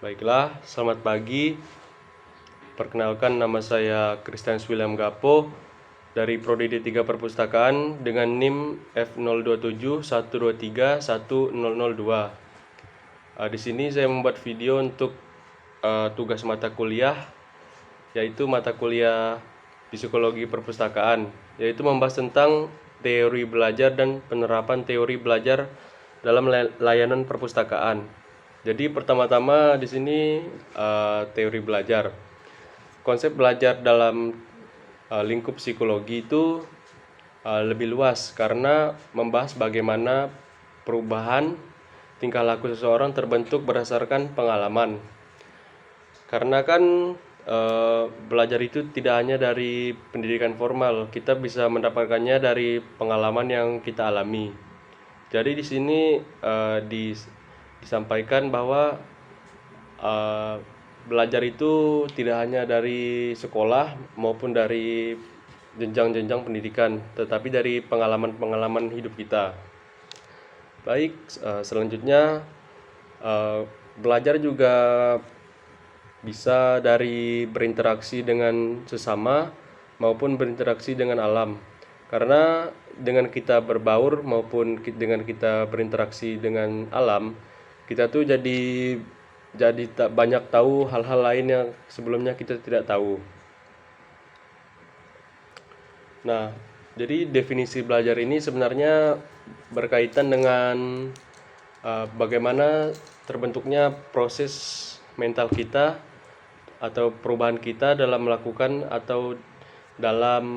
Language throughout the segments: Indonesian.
Baiklah, selamat pagi. Perkenalkan, nama saya Christianus William Gapo dari Prodi D3 Perpustakaan dengan NIM F02712310002. Di sini saya membuat video untuk tugas mata kuliah, yaitu mata kuliah Psikologi Perpustakaan, yaitu membahas tentang teori belajar dan penerapan teori belajar dalam layanan perpustakaan. Jadi pertama-tama di sini teori belajar. Konsep belajar dalam lingkup psikologi itu lebih luas karena membahas bagaimana perubahan tingkah laku seseorang terbentuk berdasarkan pengalaman. Karena kan belajar itu tidak hanya dari pendidikan formal, kita bisa mendapatkannya dari pengalaman yang kita alami. Jadi di sini disampaikan bahwa belajar itu tidak hanya dari sekolah maupun dari jenjang-jenjang pendidikan, tetapi dari pengalaman-pengalaman hidup kita. Baik, selanjutnya belajar juga bisa dari berinteraksi dengan sesama maupun berinteraksi dengan alam. Karena dengan kita berbaur maupun dengan kita berinteraksi dengan alam, kita tuh jadi tak banyak tahu hal-hal lain yang sebelumnya kita tidak tahu. Nah, jadi definisi belajar ini sebenarnya berkaitan dengan bagaimana terbentuknya proses mental kita atau perubahan kita dalam melakukan atau dalam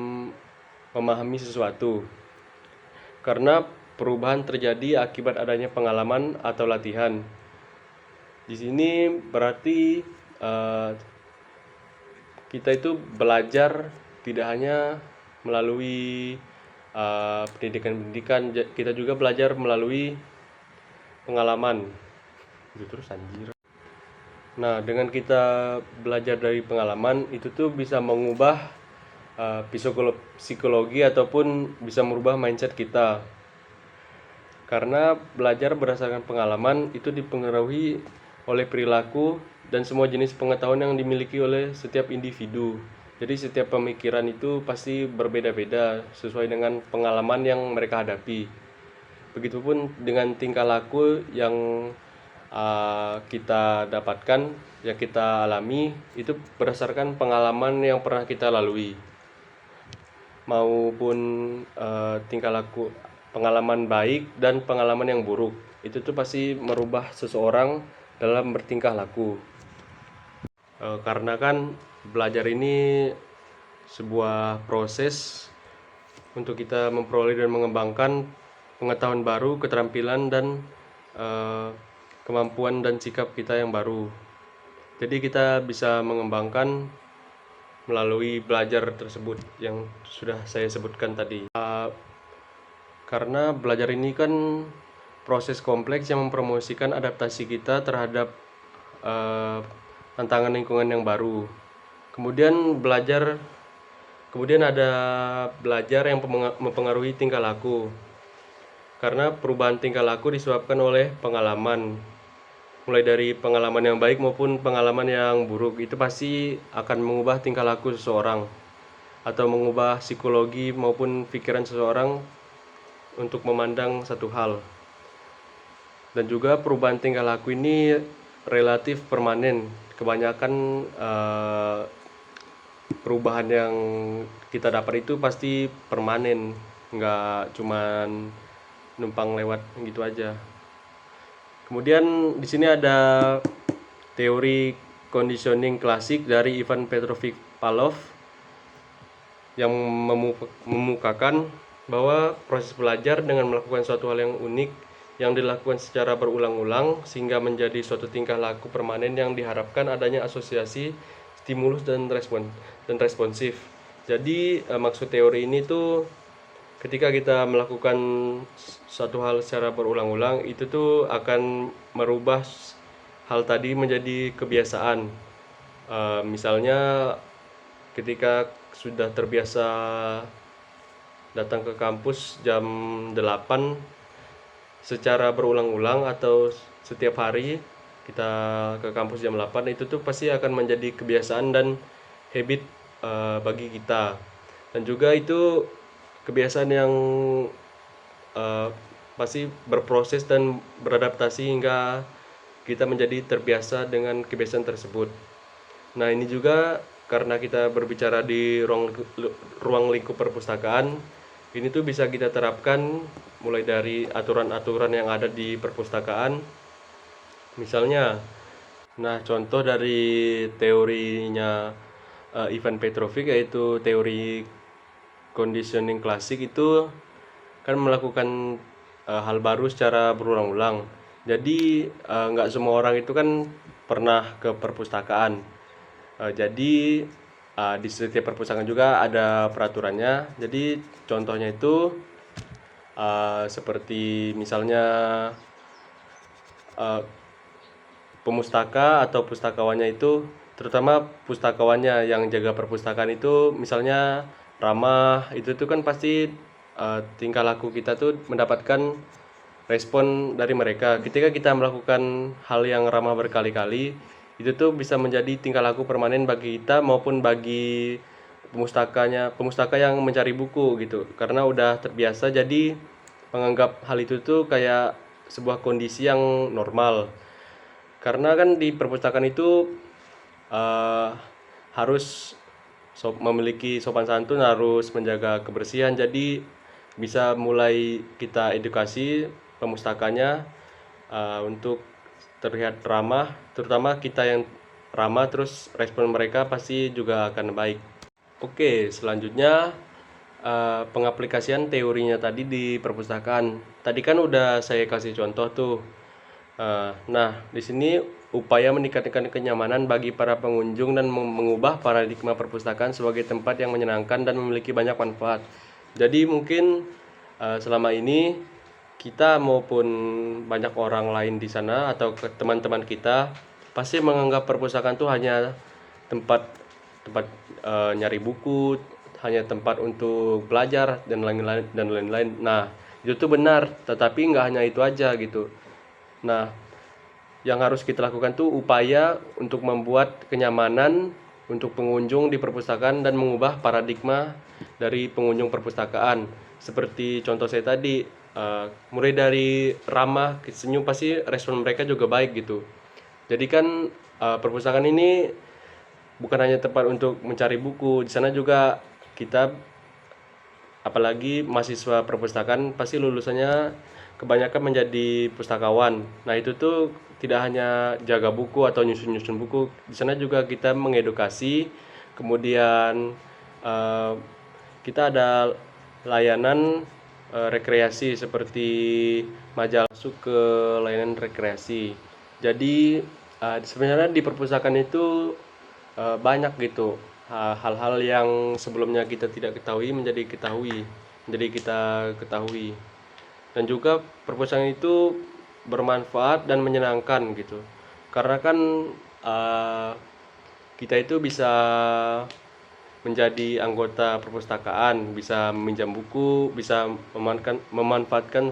memahami sesuatu. Karena perubahan terjadi akibat adanya pengalaman atau latihan. Di sini berarti kita itu belajar tidak hanya melalui pendidikan, kita juga belajar melalui pengalaman. Itu terus anjir. Nah, dengan kita belajar dari pengalaman itu tuh bisa mengubah psikologi ataupun bisa merubah mindset kita. Karena belajar berdasarkan pengalaman itu dipengaruhi oleh perilaku dan semua jenis pengetahuan yang dimiliki oleh setiap individu. Jadi setiap pemikiran itu pasti berbeda-beda sesuai dengan pengalaman yang mereka hadapi. Begitupun dengan tingkah laku yang kita dapatkan, yang kita alami, itu berdasarkan pengalaman yang pernah kita lalui. Maupun tingkah laku, pengalaman baik dan pengalaman yang buruk. Itu tuh pasti merubah seseorang dalam bertingkah laku. Karena kan belajar ini sebuah proses untuk kita memperoleh dan mengembangkan pengetahuan baru, keterampilan dan kemampuan dan sikap kita yang baru. Jadi kita bisa mengembangkan melalui belajar tersebut yang sudah saya sebutkan tadi. Karena belajar ini kan proses kompleks yang mempromosikan adaptasi kita terhadap tantangan lingkungan yang baru. Kemudian ada belajar yang mempengaruhi tingkah laku. Karena perubahan tingkah laku disebabkan oleh pengalaman. Mulai dari pengalaman yang baik maupun pengalaman yang buruk, itu pasti akan mengubah tingkah laku seseorang atau mengubah psikologi maupun pikiran seseorang untuk memandang satu hal. Dan juga perubahan tingkah laku ini relatif permanen. Kebanyakan perubahan yang kita dapat itu pasti permanen, nggak cuman numpang lewat gitu aja. Kemudian di sini ada teori conditioning klasik dari Ivan Petrovich Pavlov yang memukakan bahwa proses belajar dengan melakukan suatu hal yang unik yang dilakukan secara berulang-ulang sehingga menjadi suatu tingkah laku permanen yang diharapkan adanya asosiasi stimulus dan responsif. Jadi maksud teori ini tuh ketika kita melakukan suatu hal secara berulang-ulang, itu tuh akan merubah hal tadi menjadi kebiasaan. Misalnya ketika sudah terbiasa datang ke kampus jam 8 secara berulang-ulang atau setiap hari, kita ke kampus jam 8, itu tuh pasti akan menjadi kebiasaan dan habit bagi kita. Dan juga itu kebiasaan yang eh, pasti berproses dan beradaptasi hingga kita menjadi terbiasa dengan kebiasaan tersebut. Nah, ini juga karena kita berbicara di ruang lingkup perpustakaan, ini tuh bisa kita terapkan mulai dari aturan-aturan yang ada di perpustakaan. Misalnya, nah contoh dari teorinya Ivan Petrovic, yaitu teori conditioning klasik, itu kan melakukan hal baru secara berulang-ulang. Jadi nggak semua orang itu kan pernah ke perpustakaan. Jadi di setiap perpustakaan juga ada peraturannya. Jadi contohnya itu seperti misalnya eh, pemustaka atau pustakawannya itu, terutama pustakawannya yang jaga perpustakaan itu misalnya ramah, itu tuh kan pasti tingkah laku kita tuh mendapatkan respon dari mereka. Ketika kita melakukan hal yang ramah berkali-kali, itu tuh bisa menjadi tingkah laku permanen bagi kita maupun bagi pemustaka yang mencari buku gitu. Karena udah terbiasa, jadi menganggap hal itu tuh kayak sebuah kondisi yang normal. Karena kan di perpustakaan itu eh, harus memiliki sopan santun, harus menjaga kebersihan. Jadi bisa mulai kita edukasi pemustakanya untuk terlihat ramah, terutama kita yang ramah, terus respon mereka pasti juga akan baik. Oke, selanjutnya pengaplikasian teorinya tadi di perpustakaan. Tadi kan udah saya kasih contoh tuh. Nah, di sini upaya meningkatkan kenyamanan bagi para pengunjung dan mengubah paradigma perpustakaan sebagai tempat yang menyenangkan dan memiliki banyak manfaat. Jadi mungkin selama ini kita maupun banyak orang lain di sana atau ke teman-teman kita pasti menganggap perpustakaan itu hanya tempat tempat nyari buku, hanya tempat untuk belajar dan lain-lain. Nah, itu tuh benar, tetapi nggak hanya itu aja gitu. Nah, yang harus kita lakukan tuh upaya untuk membuat kenyamanan untuk pengunjung di perpustakaan dan mengubah paradigma dari pengunjung perpustakaan. Seperti contoh saya tadi, mulai dari ramah, senyum, pasti respon mereka juga baik gitu. Jadi kan perpustakaan ini bukan hanya tempat untuk mencari buku, di sana juga kita, apalagi mahasiswa perpustakaan, pasti lulusannya kebanyakan menjadi pustakawan. Nah, itu tuh tidak hanya jaga buku atau nyusun-nyusun buku, di sana juga kita mengedukasi. Kemudian eh, kita ada layanan rekreasi seperti majalah, masuk ke layanan rekreasi. Jadi sebenarnya di perpustakaan itu banyak gitu hal-hal yang sebelumnya kita tidak ketahui menjadi kita ketahui. Dan juga perpustakaan itu bermanfaat dan menyenangkan gitu, karena kan uh, kita itu bisa menjadi anggota perpustakaan, bisa meminjam buku, bisa memanfaatkan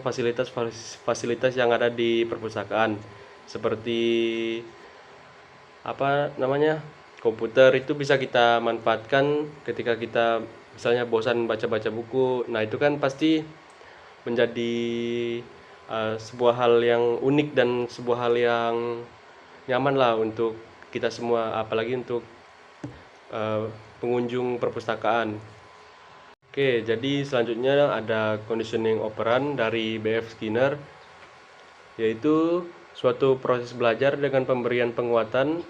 fasilitas yang ada di perpustakaan, seperti apa namanya, komputer itu bisa kita manfaatkan ketika kita misalnya bosan baca-baca buku. Nah, itu kan pasti menjadi sebuah hal yang unik dan sebuah hal yang nyaman lah untuk kita semua, apalagi untuk eh, pengunjung perpustakaan. Oke, jadi selanjutnya ada conditioning operan dari B.F. Skinner, yaitu suatu proses belajar dengan pemberian penguatan.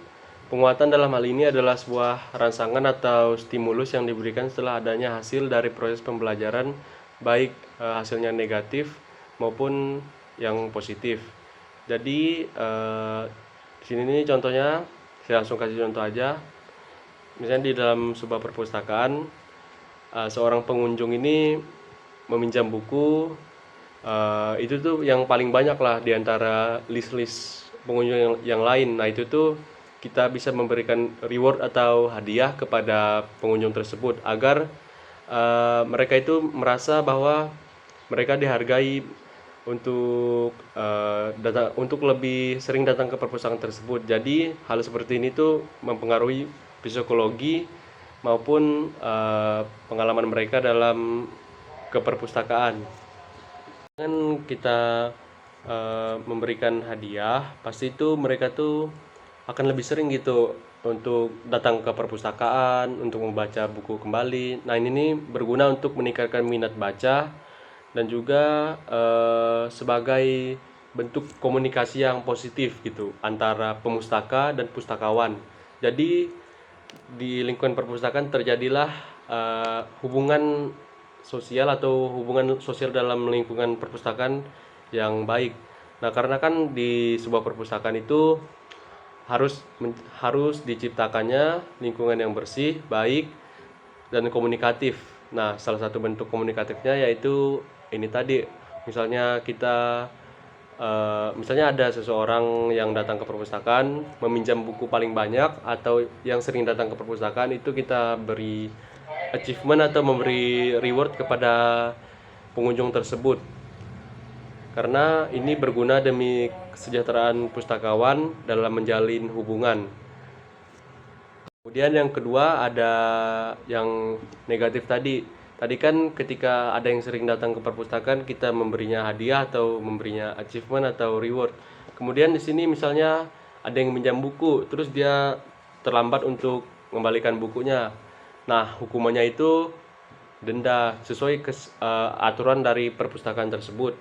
Penguatan dalam hal ini adalah sebuah rangsangan atau stimulus yang diberikan setelah adanya hasil dari proses pembelajaran, baik hasilnya negatif maupun yang positif. Jadi di sini nih contohnya, saya langsung kasih contoh aja. Misalnya di dalam sebuah perpustakaan, seorang pengunjung ini meminjam buku. Itu tuh yang paling banyak lah di antara list-list pengunjung yang lain. Nah, itu tuh kita bisa memberikan reward atau hadiah kepada pengunjung tersebut agar mereka itu merasa bahwa mereka dihargai untuk lebih sering datang ke perpustakaan tersebut. Jadi hal seperti ini tuh mempengaruhi psikologi maupun pengalaman mereka dalam keperpustakaan. Dengan kita memberikan hadiah, pasti itu mereka tuh akan lebih sering gitu untuk datang ke perpustakaan untuk membaca buku kembali. Nah, ini nih berguna untuk meningkatkan minat baca dan juga sebagai bentuk komunikasi yang positif gitu antara pemustaka dan pustakawan. Jadi di lingkungan perpustakaan terjadilah hubungan sosial atau hubungan sosial dalam lingkungan perpustakaan yang baik. Nah, karena kan di sebuah perpustakaan itu harus diciptakannya lingkungan yang bersih, baik, dan komunikatif. Nah, salah satu bentuk komunikatifnya yaitu ini tadi, misalnya misalnya ada seseorang yang datang ke perpustakaan meminjam buku paling banyak atau yang sering datang ke perpustakaan, itu kita beri achievement atau memberi reward kepada pengunjung tersebut, karena ini berguna demi kesejahteraan pustakawan dalam menjalin hubungan. Kemudian yang kedua ada yang negatif tadi. Tadi kan ketika ada yang sering datang ke perpustakaan, kita memberinya hadiah atau memberinya achievement atau reward. Kemudian di sini misalnya ada yang minjam buku, terus dia terlambat untuk mengembalikan bukunya. Nah, hukumannya itu denda sesuai aturan dari perpustakaan tersebut.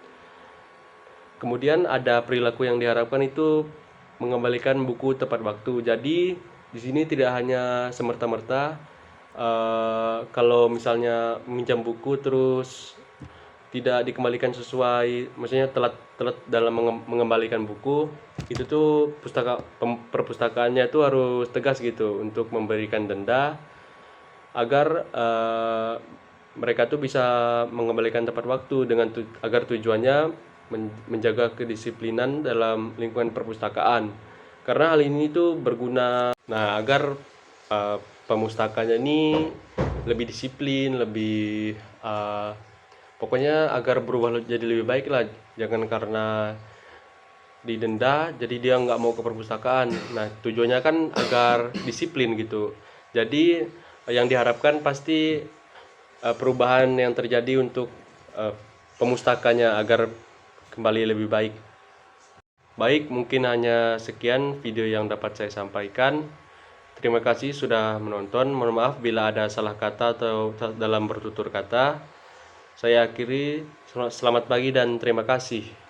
Kemudian ada perilaku yang diharapkan itu mengembalikan buku tepat waktu. Jadi di sini tidak hanya semerta-merta kalau misalnya minjam buku terus tidak dikembalikan sesuai, maksudnya telat dalam mengembalikan buku, itu tuh perpustakaannya tuh harus tegas gitu untuk memberikan denda agar mereka tuh bisa mengembalikan tepat waktu agar tujuannya menjaga kedisiplinan dalam lingkungan perpustakaan. Karena hal ini tuh berguna, nah, agar pemustakanya ini lebih disiplin, lebih pokoknya agar berubah jadi lebih baik lah. Jangan karena didenda jadi dia nggak mau ke perpustakaan. Nah, tujuannya kan agar disiplin gitu. Jadi yang diharapkan pasti perubahan yang terjadi untuk pemustakanya agar kembali lebih baik. Baik, mungkin hanya sekian video yang dapat saya sampaikan. Terima kasih sudah menonton. Mohon maaf bila ada salah kata atau dalam bertutur kata. Saya akhiri, selamat pagi dan terima kasih.